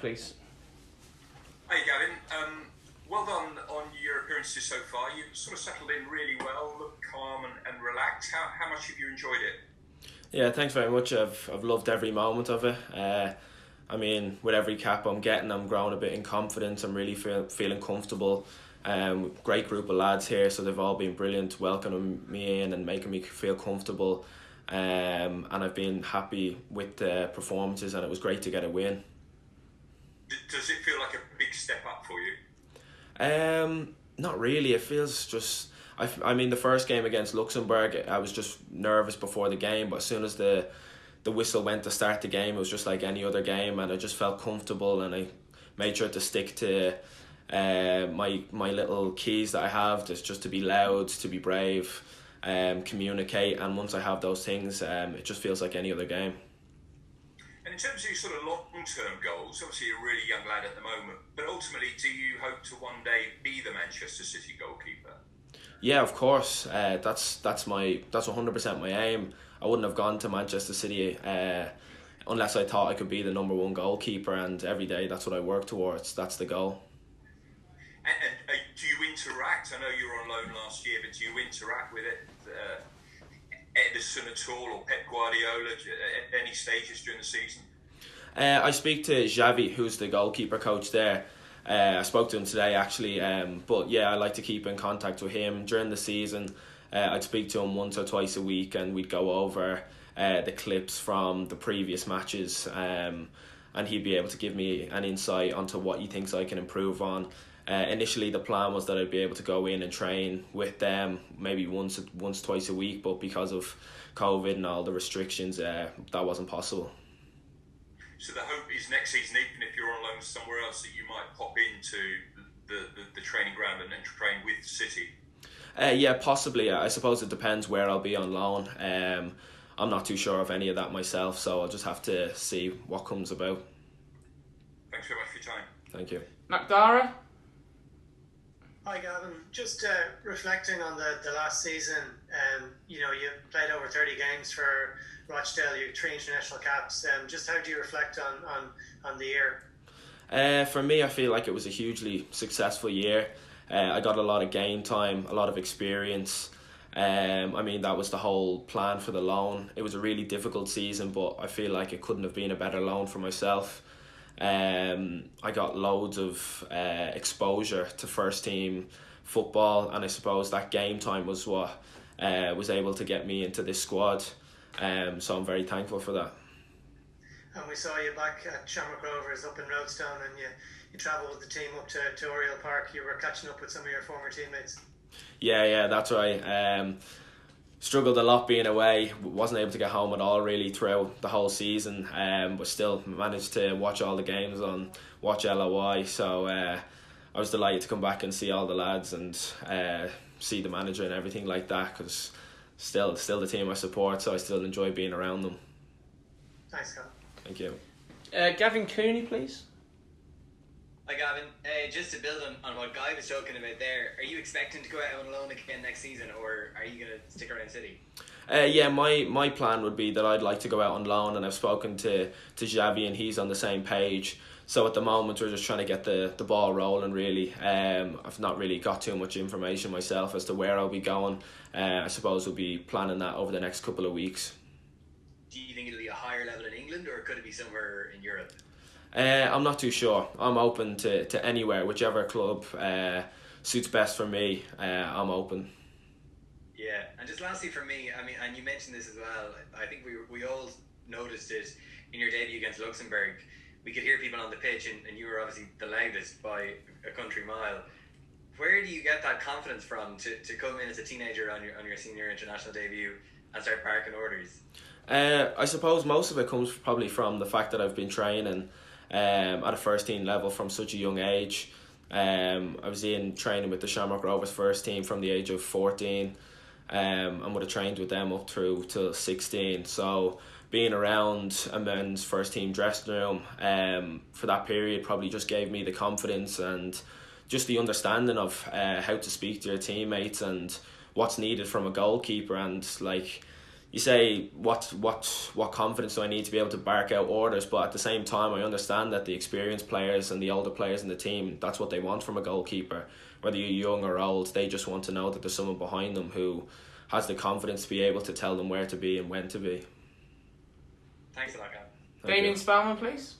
please. Hey Gavin, well done on your appearances so far. You've sort of settled in really well, look calm and relaxed. How much have you enjoyed it? Yeah, thanks very much. I've loved every moment of it. I mean, with every cap I'm getting, I'm growing a bit in confidence. I'm really feeling comfortable. Great group of lads here, so they've all been brilliant, welcoming me in and making me feel comfortable. And I've been happy with the performances, and it was great to get a win. Does it feel like a big step up for you? Not really. It feels just. I mean, the first game against Luxembourg, I was just nervous before the game, but as soon as the whistle went to start the game, it was just like any other game, and I just felt comfortable, and I made sure to stick to my little keys that I have, just to be loud, to be brave, communicate, and once I have those things, it just feels like any other game. And in terms of your sort of long-term goals, obviously you're a really young lad at the moment, but ultimately, do you hope to one day be the Manchester City goalkeeper? Yeah, of course. That's 100% my aim. I wouldn't have gone to Manchester City unless I thought I could be the number one goalkeeper, and every day that's what I work towards. That's the goal. And do you interact? I know you were on loan last year, but do you interact with Ederson at all, or Pep Guardiola at any stages during the season? I speak to Xavi, who's the goalkeeper coach there. I spoke to him today actually, but yeah, I like to keep in contact with him during the season. I'd speak to him once or twice a week, and we'd go over the clips from the previous matches, and he'd be able to give me an insight onto what he thinks I can improve on. Initially the plan was that I'd be able to go in and train with them maybe once twice a week, but because of COVID and all the restrictions, that wasn't possible. So the hope is next season, even if you're on loan somewhere else, that you might pop into the training ground and then train with City? Yeah, possibly. I suppose it depends where I'll be on loan. I'm not too sure of any of that myself, so I'll just have to see what comes about. Thanks very much for your time. Thank you. Macdara? Hi Gavin, just reflecting on the last season, you played over 30 games for Rochdale, you 3 international caps, just how do you reflect on the year? For me, I feel like it was a hugely successful year. I got a lot of game time, a lot of experience. I mean, that was the whole plan for the loan. It was a really difficult season, but I feel like it couldn't have been a better loan for myself. I got loads of exposure to first team football, and I suppose that game time was what was able to get me into this squad. So I'm very thankful for that. And we saw you back at Shamrock Rovers up in Roadstone, and you travelled with the team up to Oriel Park. You were catching up with some of your former teammates. Yeah, that's right. Struggled a lot being away, wasn't able to get home at all really throughout the whole season, but still managed to watch all the games on Watch LOI, so I was delighted to come back and see all the lads and see the manager and everything like that, because still the team I support, so I still enjoy being around them. Thanks, Gavin. Thank you. Gavin Cooney, please. Hi Gavin, just to build on what Guy was talking about there, are you expecting to go out on loan again next season, or are you going to stick around City? Yeah, my plan would be that I'd like to go out on loan, and I've spoken to Xavi and he's on the same page. So at the moment we're just trying to get the ball rolling really. I've not really got too much information myself as to where I'll be going. I suppose we'll be planning that over the next couple of weeks. Do you think it'll be a higher level in England, or could it be somewhere in Europe? I'm not too sure. I'm open to anywhere, whichever club suits best for me. I'm open. Yeah, and just lastly for me, I mean, and you mentioned this as well, I think we all noticed it in your debut against Luxembourg. We could hear people on the pitch, and you were obviously the loudest by a country mile. Where do you get that confidence from to come in as a teenager on your senior international debut and start barking orders? I suppose most of it comes probably from the fact that I've been training at a first team level from such a young age. I was in training with the Shamrock Rovers first team from the age of 14, and would have trained with them up through till 16. So being around a men's first team dressing room for that period probably just gave me the confidence and just the understanding of how to speak to your teammates and what's needed from a goalkeeper. And like, you say what confidence do I need to be able to bark out orders, but at the same time I understand that the experienced players and the older players in the team, that's what they want from a goalkeeper. Whether you're young or old, they just want to know that there's someone behind them who has the confidence to be able to tell them where to be and when to be. Thanks a lot, Gavin. Damien Spellman, please.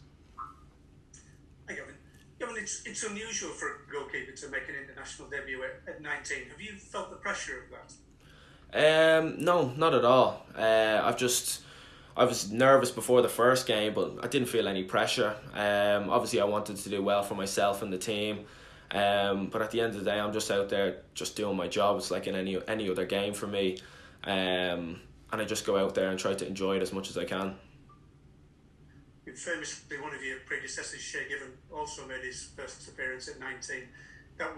Hi, Gavin. Gavin, it's unusual for a goalkeeper to make an international debut at 19. Have you felt the pressure of that? No, not at all. I was nervous before the first game, but I didn't feel any pressure. Obviously I wanted to do well for myself and the team. But at the end of the day, I'm just out there just doing my job. It's like in any other game for me. And I just go out there and try to enjoy it as much as I can. Famously, one of your predecessors, Shay Given, also made his first appearance at 19. There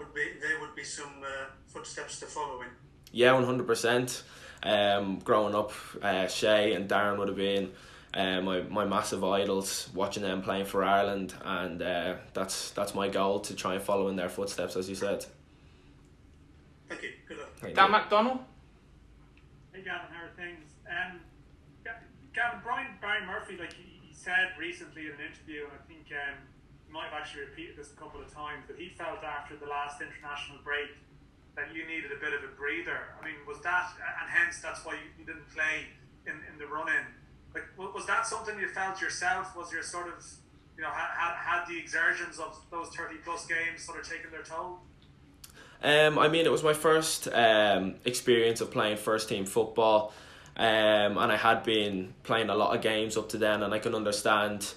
would be some footsteps to follow in. Yeah, 100%. Growing up, Shay and Darren would have been my massive idols, watching them playing for Ireland, and that's my goal, to try and follow in their footsteps, as you said. Thank you. Good luck. Dan McDonnell. Hey Gavin, how are things? Gavin, Brian Murphy, like he said recently in an interview, and I think he might have actually repeated this a couple of times, that he felt after the last international break that you needed a bit of a breather. I mean, was that, and hence that's why you didn't play in the run-in? Like, was that something you felt yourself? Was your sort of, had the exertions of those 30 plus games sort of taken their toll? I mean, it was my first experience of playing first team football, and I had been playing a lot of games up to then, and I can understand.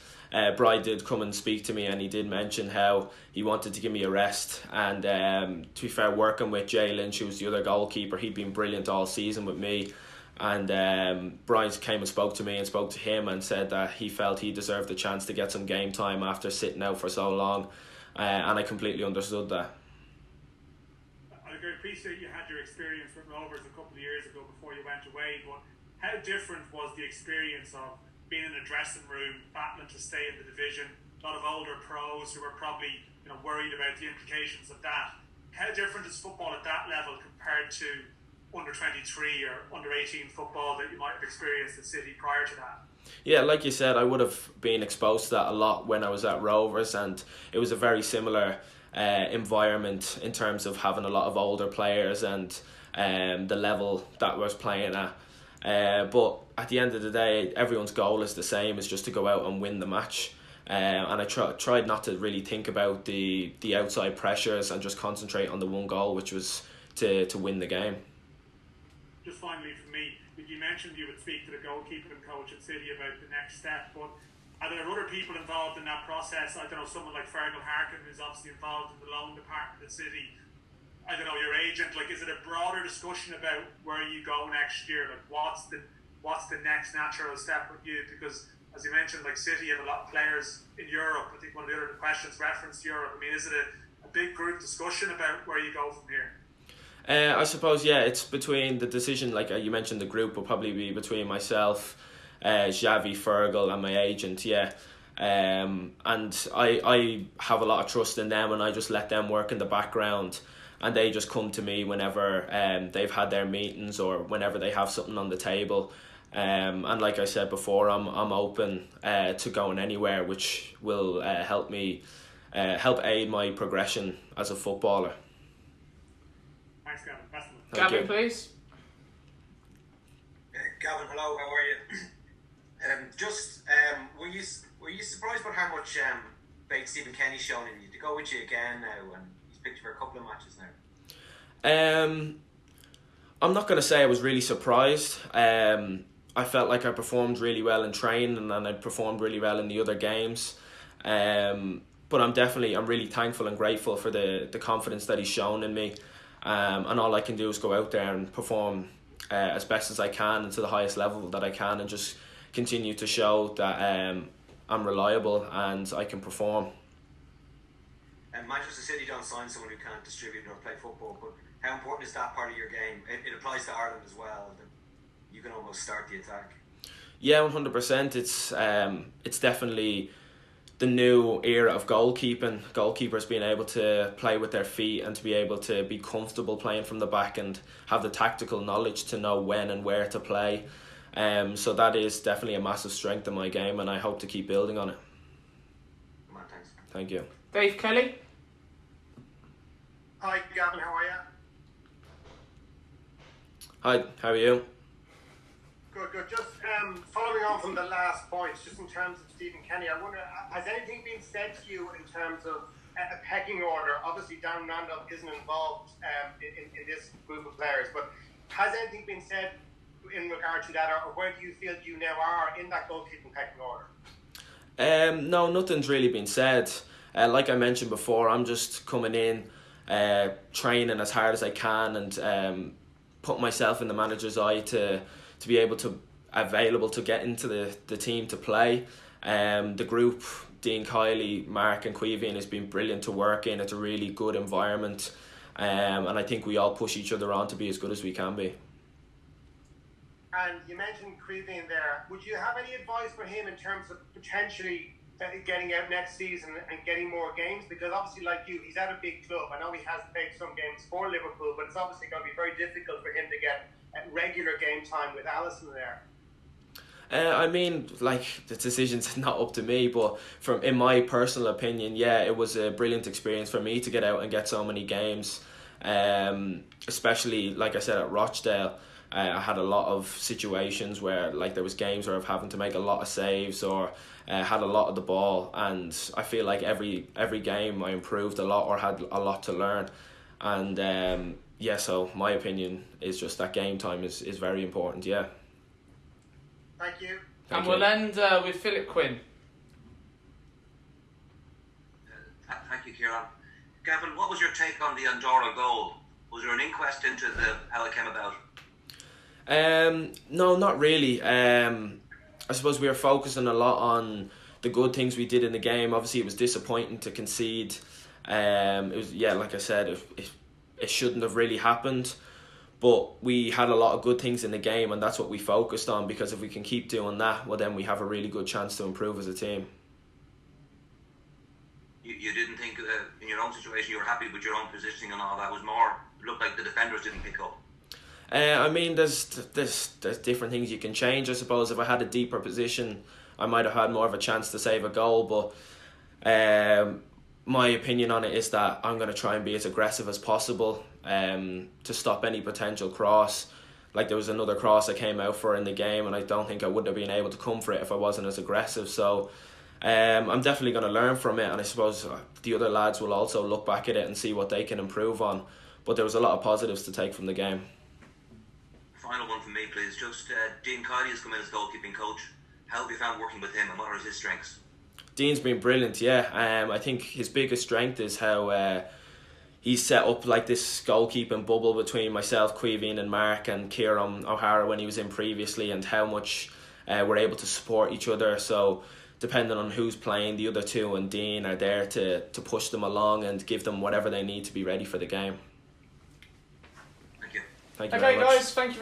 Bri did come and speak to me, and he did mention how he wanted to give me a rest, and to be fair, working with Jay Lynch, who was the other goalkeeper, he'd been brilliant all season with me, and Brian came and spoke to me and spoke to him and said that he felt he deserved the chance to get some game time after sitting out for so long, and I completely understood that. I appreciate you had your experience with Rovers a couple of years ago before you went away, but how different was the experience of being in a dressing room, battling to stay in the division, a lot of older pros who were probably worried about the implications of that? How different is football at that level compared to under 23 or under 18 football that you might have experienced at City prior to that? Yeah, like you said, I would have been exposed to that a lot when I was at Rovers, and it was a very similar environment in terms of having a lot of older players and the level that I was playing at. But at the end of the day, everyone's goal is the same, is just to go out and win the match. And I tried not to really think about the outside pressures and just concentrate on the one goal, which was to win the game. Just finally for me, you mentioned you would speak to the goalkeeper and coach at City about the next step, but are there other people involved in that process? I don't know, someone like Fergal Harkin, who's obviously involved in the loan department at City. I don't know, your agent. Like, is it a broader discussion about where you go next year? Like, what's the next natural step with you? Because as you mentioned, like City have a lot of players in Europe. I think one of the other questions referenced Europe. I mean, is it a big group discussion about where you go from here? I suppose, yeah, it's between the decision, like you mentioned, the group will probably be between myself, Xavi, Fergal and my agent, yeah. And I have a lot of trust in them, and I just let them work in the background, and they just come to me whenever they've had their meetings or whenever they have something on the table. And like I said before, I'm open to going anywhere, which will help aid my progression as a footballer. Thanks, Gavin. Best of luck. Thank Gavin, you. please. Gavin, hello. How are you? Were you surprised about how much faith Stephen Kenny's shown in you to go with you again now, and he's picked you for a couple of matches now? I'm not going to say I was really surprised. I felt like I performed really well in training, and I performed really well in the other games. But I'm really thankful and grateful for the confidence that he's shown in me. And all I can do is go out there and perform as best as I can and to the highest level that I can, and just continue to show that I'm reliable and I can perform. And Manchester City don't sign someone who can't distribute or play football, but how important is that part of your game? It applies to Ireland as well. You can almost start the attack. Yeah, 100%. It's definitely the new era of goalkeeping. Goalkeepers being able to play with their feet and to be able to be comfortable playing from the back and have the tactical knowledge to know when and where to play. So that is definitely a massive strength in my game, and I hope to keep building on it. Come on, thanks. Thank you. Dave Kelly. Hi, Gavin. How are you? Hi, how are you? Good. Just following on from the last points, just in terms of Stephen Kenny, I wonder, has anything been said to you in terms of a pecking order? Obviously, Dan Randolph isn't involved in this group of players, but has anything been said in regard to that, or where do you feel you now are in that goalkeeping pecking order? No, nothing's really been said. Like I mentioned before, I'm just coming in, training as hard as I can, and put myself in the manager's eye to be able to available to get into the team to play. The group, Dean Kiley, Mark and Queeveen, has been brilliant to work in. It's a really good environment, and I think we all push each other on to be as good as we can be. And you mentioned Queeveen there. Would you have any advice for him in terms of potentially getting out next season and getting more games? Because obviously, like you, he's at a big club. I know he has played some games for Liverpool, but it's obviously going to be very difficult for him to get regular game time with Alisson there. I mean, like, the decision's not up to me, but in my personal opinion, yeah, it was a brilliant experience for me to get out and get so many games. Especially, like I said, at Rochdale, I had a lot of situations where, like, there was games where I was having to make a lot of saves or had a lot of the ball, and I feel like every game I improved a lot or had a lot to learn. And yeah, so my opinion is just that game time is very important. Yeah. Thank you. And we'll end with Philip Quinn. Thank you, Kieran. Gavin, what was your take on the Andorra goal? Was there an inquest into how it came about? No, not really. I suppose we were focusing a lot on the good things we did in the game. Obviously, it was disappointing to concede. It was, yeah, like I said, it shouldn't have really happened. But we had a lot of good things in the game, and that's what we focused on, because if we can keep doing that, well, then we have a really good chance to improve as a team. You didn't think, in your own situation, you were happy with your own positioning and all that? Was more, looked like the defenders didn't pick up? I mean, there's different things you can change. I suppose if I had a deeper position, I might have had more of a chance to save a goal, but my opinion on it is that I'm going to try and be as aggressive as possible to stop any potential cross. Like, there was another cross I came out for in the game, and I don't think I would have been able to come for it if I wasn't as aggressive. So I'm definitely going to learn from it, and I suppose the other lads will also look back at it and see what they can improve on. But there was a lot of positives to take from the game. Final one from me, please. Just Dean Kiley has come in as goalkeeping coach. How have you found working with him, and what are his strengths? Dean's been brilliant, yeah. I think his biggest strength is how he's set up like this goalkeeping bubble between myself, Queeveen and Mark, and Kieran O'Hara when he was in previously, and how much we're able to support each other. So depending on who's playing, the other two and Dean are there to push them along and give them whatever they need to be ready for the game. Thank you. Thank you very much. Okay, guys, thank you very much.